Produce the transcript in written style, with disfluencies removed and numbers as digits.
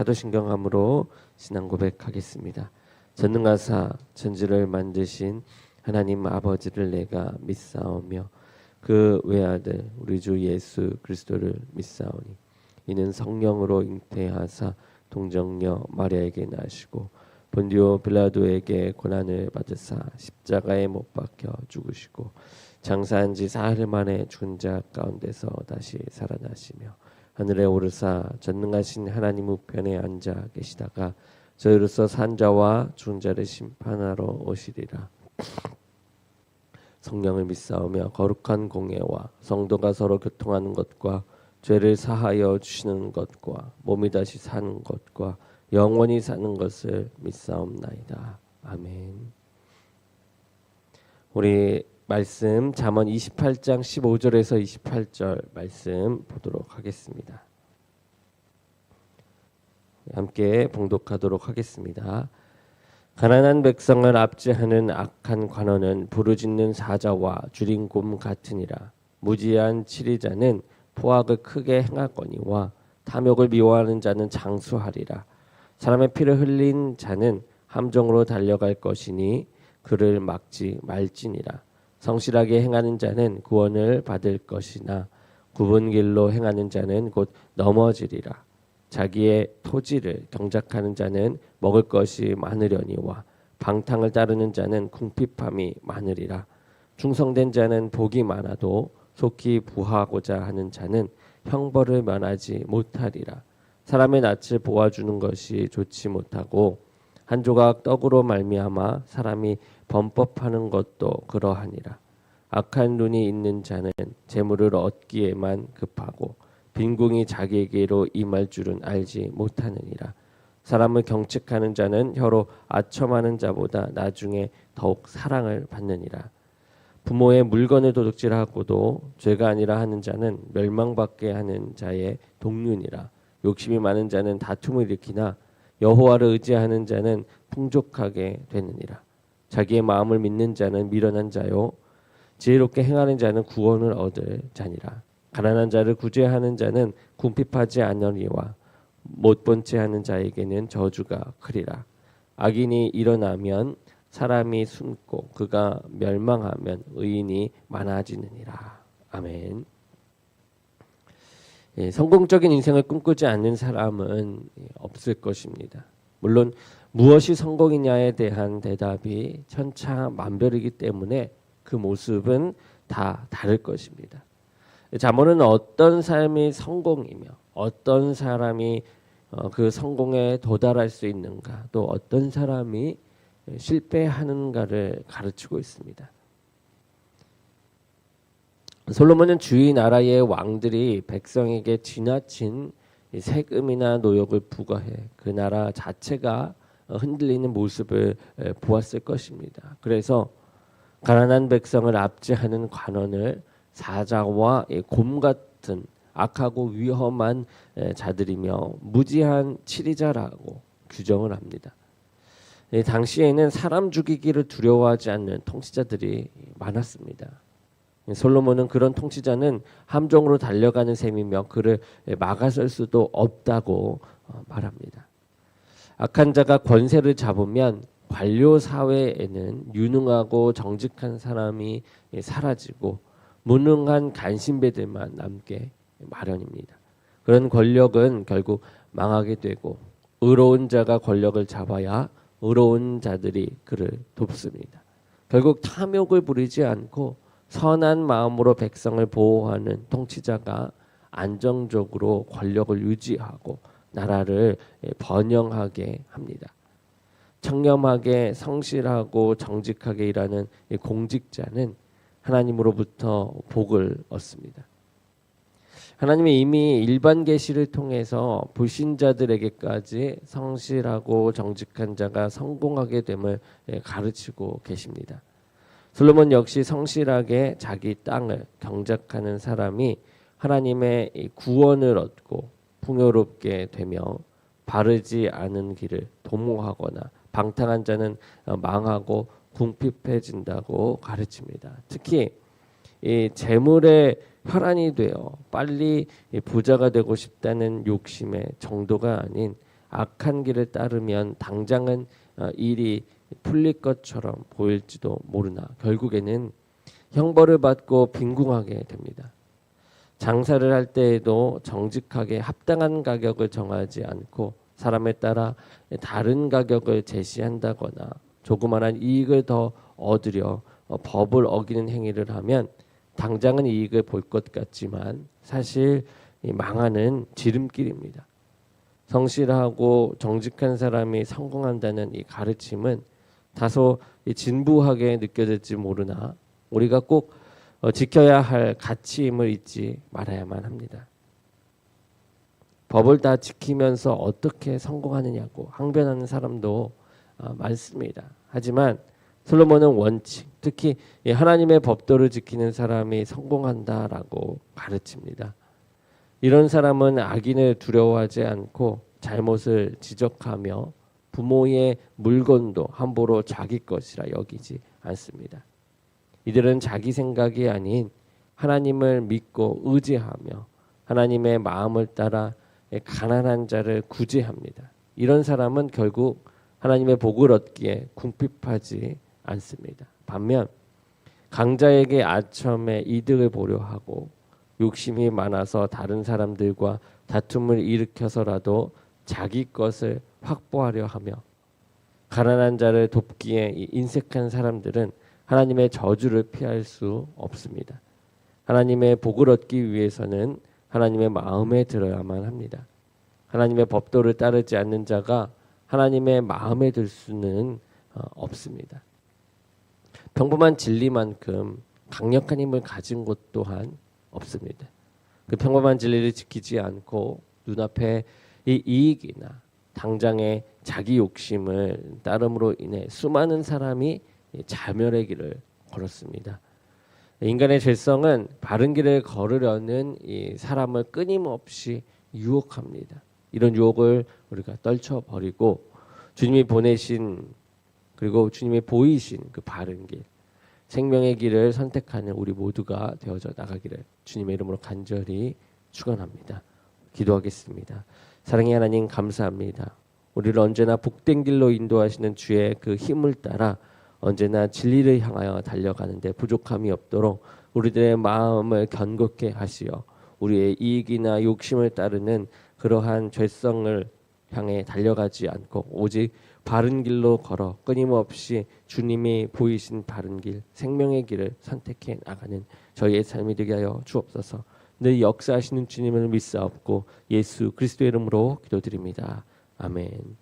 사도신경함으로 신앙 고백하겠습니다. 전능하사 천지를 만드신 하나님 아버지를 내가 믿사오며 그 외아들 우리 주 예수 그리스도를 믿사오니 이는 성령으로 잉태하사 동정녀 마리아에게 나시고 본디오 빌라도에게 고난을 받으사 십자가에 못 박혀 죽으시고 장사한 지 사흘 만에 죽은 자 가운데서 다시 살아나시며 하늘에 오르사 전능하신 하나님 우편에 앉아 계시다가 저희로서 산자와 죽은 자를 심판하러 오시리라. 성령을 믿사오며 거룩한 공예와 성도가 서로 교통하는 것과 죄를 사하여 주시는 것과 몸이 다시 사는 것과 영원히 사는 것을 믿사옵나이다. 아멘. 우리 말씀 잠언 28장 15절에서 28절 말씀 보도록 하겠습니다. 함께 봉독하도록 하겠습니다. 가난한 백성을 압제하는 악한 관원은 부르짖는 사자와 줄인 곰 같으니라. 무지한 치리자는 포악을 크게 행하거니와 탐욕을 미워하는 자는 장수하리라. 사람의 피를 흘린 자는 함정으로 달려갈 것이니 그를 막지 말지니라. 성실하게 행하는 자는 구원을 받을 것이나 굽은 길로 행하는 자는 곧 넘어지리라. 자기의 토지를 경작하는 자는 먹을 것이 많으려니와 방탕을 따르는 자는 궁핍함이 많으리라. 충성된 자는 복이 많아도 속히 부하고자 하는 자는 형벌을 면하지 못하리라. 사람의 낯을 보아주는 것이 좋지 못하고 한 조각 떡으로 말미암아 사람이 범법하는 것도 그러하니라. 악한 눈이 있는 자는 재물을 얻기에만 급하고 빈궁이 자기에게로 임할 줄은 알지 못하느니라. 사람을 경책하는 자는 혀로 아첨하는 자보다 나중에 더욱 사랑을 받느니라. 부모의 물건을 도둑질하고도 죄가 아니라 하는 자는 멸망받게 하는 자의 동류니라. 욕심이 많은 자는 다툼을 일으키나 여호와를 의지하는 자는 풍족하게 되느니라. 자기의 마음을 믿는 자는 미련한 자요 지혜롭게 행하는 자는 구원을 얻을 자니라. 가난한 자를 구제하는 자는 궁핍하지 않으리와 못본 채 하는 자에게는 저주가 크리라. 악인이 일어나면 사람이 숨고 그가 멸망하면 의인이 많아지느니라. 아멘. 성공적인 인생을 꿈꾸지 않는 사람은 없을 것입니다. 물론 무엇이 성공이냐에 대한 대답이 천차만별이기 때문에 그 모습은 다 다를 것입니다. 잠언은 어떤 삶이 성공이며 어떤 사람이 그 성공에 도달할 수 있는가, 또 어떤 사람이 실패하는가를 가르치고 있습니다. 솔로몬은 주위 나라의 왕들이 백성에게 지나친 세금이나 노역을 부과해 그 나라 자체가 흔들리는 모습을 보았을 것입니다. 그래서 가난한 백성을 압제하는 관원을 사자와 곰 같은 악하고 위험한 자들이며 무지한 치리자라고 규정을 합니다. 당시에는 사람 죽이기를 두려워하지 않는 통치자들이 많았습니다. 솔로몬은 그런 통치자는 함정으로 달려가는 셈이며 그를 막아설 수도 없다고 말합니다. 악한 자가 권세를 잡으면 관료 사회에는 유능하고 정직한 사람이 사라지고 무능한 간신배들만 남게 마련입니다. 그런 권력은 결국 망하게 되고 의로운 자가 권력을 잡아야 의로운 자들이 그를 돕습니다. 결국 탐욕을 부리지 않고 선한 마음으로 백성을 보호하는 통치자가 안정적으로 권력을 유지하고 나라를 번영하게 합니다. 청렴하게 성실하고 정직하게 일하는 공직자는 하나님으로부터 복을 얻습니다. 하나님이 이미 일반 계시를 통해서 불신자들에게까지 성실하고 정직한 자가 성공하게 됨을 가르치고 계십니다. 솔로몬 역시 성실하게 자기 땅을 경작하는 사람이 하나님의 구원을 얻고 풍요롭게 되며 바르지 않은 길을 도모하거나 방탕한 자는 망하고 궁핍해진다고 가르칩니다. 특히 이 재물의 혈안이 되어 빨리 부자가 되고 싶다는 욕심의 정도가 아닌 악한 길을 따르면 당장은 일이 풀릴 것처럼 보일지도 모르나 결국에는 형벌을 받고 빈궁하게 됩니다. 장사를 할 때에도 정직하게 합당한 가격을 정하지 않고 사람에 따라 다른 가격을 제시한다거나 조그마한 이익을 더 얻으려 법을 어기는 행위를 하면 당장은 이익을 볼 것 같지만 사실 망하는 지름길입니다. 성실하고 정직한 사람이 성공한다는 이 가르침은 다소 진부하게 느껴질지 모르나 우리가 꼭 지켜야 할 가치임을 잊지 말아야만 합니다. 법을 다 지키면서 어떻게 성공하느냐고 항변하는 사람도 많습니다. 하지만 솔로몬은 원칙, 특히 하나님의 법도를 지키는 사람이 성공한다라고 가르칩니다. 이런 사람은 악인을 두려워하지 않고 잘못을 지적하며 부모의 물건도 함부로 자기 것이라 여기지 않습니다. 이들은 자기 생각이 아닌 하나님을 믿고 의지하며 하나님의 마음을 따라 가난한 자를 구제합니다. 이런 사람은 결국 하나님의 복을 얻기에 궁핍하지 않습니다. 반면 강자에게 아첨의 이득을 보려 하고 욕심이 많아서 다른 사람들과 다툼을 일으켜서라도 자기 것을 확보하려 하며 가난한 자를 돕기에 인색한 사람들은 하나님의 저주를 피할 수 없습니다. 하나님의 복을 얻기 위해서는 하나님의 마음에 들어야만 합니다. 하나님의 법도를 따르지 않는 자가 하나님의 마음에 들 수는 없습니다. 평범한 진리만큼 강력한 힘을 가진 곳 또한 없습니다. 그 평범한 진리를 지키지 않고 눈앞에 이 이익이나 당장의 자기 욕심을 따름으로 인해 수많은 사람이 자멸의 길을 걸었습니다. 인간의 죄성은 바른 길을 걸으려는 이 사람을 끊임없이 유혹합니다. 이런 유혹을 우리가 떨쳐버리고 주님이 보내신 그리고 주님이 보이신 그 바른 길, 생명의 길을 선택하는 우리 모두가 되어져 나가기를 주님의 이름으로 간절히 축원합니다. 기도하겠습니다. 사랑의 하나님 감사합니다. 우리를 언제나 복된 길로 인도하시는 주의 그 힘을 따라 언제나 진리를 향하여 달려가는데 부족함이 없도록 우리들의 마음을 견고케 하시어 우리의 이익이나 욕심을 따르는 그러한 죄성을 향해 달려가지 않고 오직 바른 길로 걸어 끊임없이 주님이 보이신 바른 길, 생명의 길을 선택해 나가는 저희의 삶이 되게 하여 주옵소서. 늘 역사하시는 주님을 믿사옵고 예수 그리스도의 이름으로 기도드립니다. 아멘.